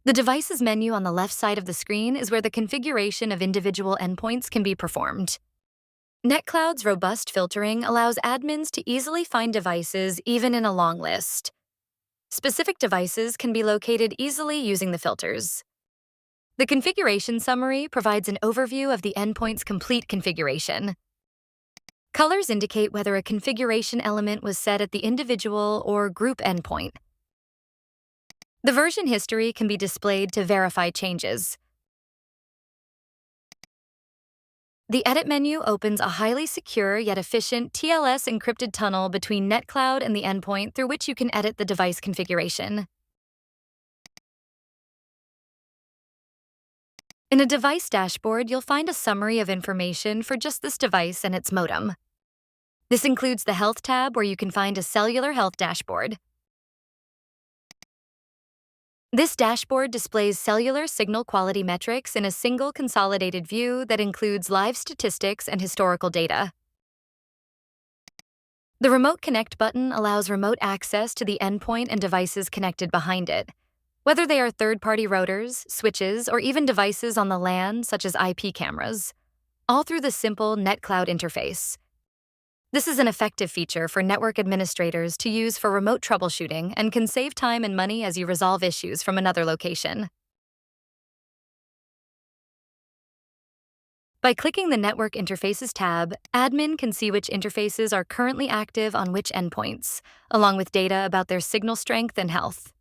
The Devices menu on the left side of the screen is where the configuration of individual endpoints can be performed. NetCloud's robust filtering allows admins to easily find devices even in a long list. Specific devices can be located easily using the filters. The configuration summary provides an overview of the endpoint's complete configuration. Colors indicate whether a configuration element was set at the individual or group endpoint. The version history can be displayed to verify changes. The Edit menu opens a highly secure yet efficient TLS encrypted tunnel between NetCloud and the endpoint through which you can edit the device configuration. In a device dashboard, you'll find a summary of information for just this device and its modem. This includes the Health tab, where you can find a cellular health dashboard. This dashboard displays cellular signal quality metrics in a single consolidated view that includes live statistics and historical data. The Remote Connect button allows remote access to the endpoint and devices connected behind it, whether they are third-party routers, switches, or even devices on the LAN, such as IP cameras, all through the simple NetCloud interface. This is an effective feature for network administrators to use for remote troubleshooting and can save time and money as you resolve issues from another location. By clicking the Network Interfaces tab, admin can see which interfaces are currently active on which endpoints, along with data about their signal strength and health.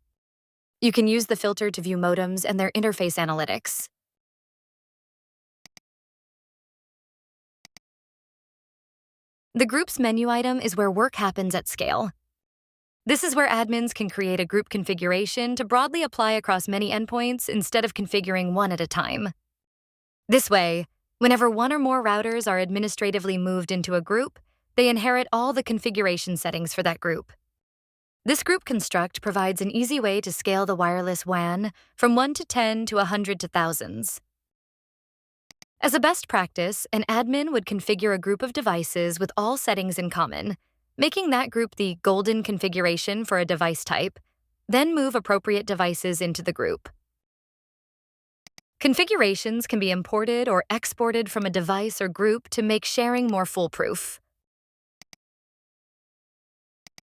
You can use the filter to view modems and their interface analytics. The Groups menu item is where work happens at scale. This is where admins can create a group configuration to broadly apply across many endpoints instead of configuring one at a time. This way, whenever one or more routers are administratively moved into a group, they inherit all the configuration settings for that group. This group construct provides an easy way to scale the wireless WAN from 1 to 10 to 100 to thousands. As a best practice, an admin would configure a group of devices with all settings in common, making that group the golden configuration for a device type, then move appropriate devices into the group. Configurations can be imported or exported from a device or group to make sharing more foolproof.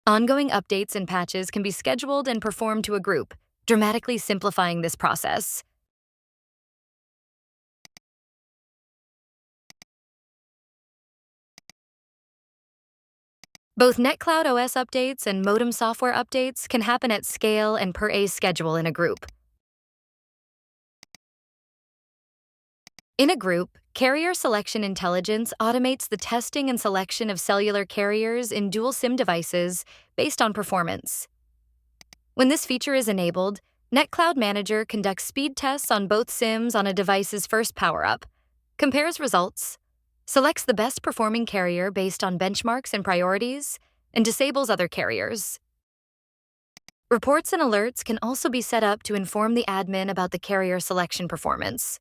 Ongoing updates and patches can be scheduled and performed to a group, dramatically simplifying this process. Both NetCloud OS updates and modem software updates can happen at scale and per a schedule in a group. In a group, Carrier Selection Intelligence automates the testing and selection of cellular carriers in dual SIM devices based on performance. When this feature is enabled, NetCloud Manager conducts speed tests on both SIMs on a device's first power-up, compares results, selects the best performing carrier based on benchmarks and priorities, and disables other carriers. Reports and alerts can also be set up to inform the admin about the carrier selection performance.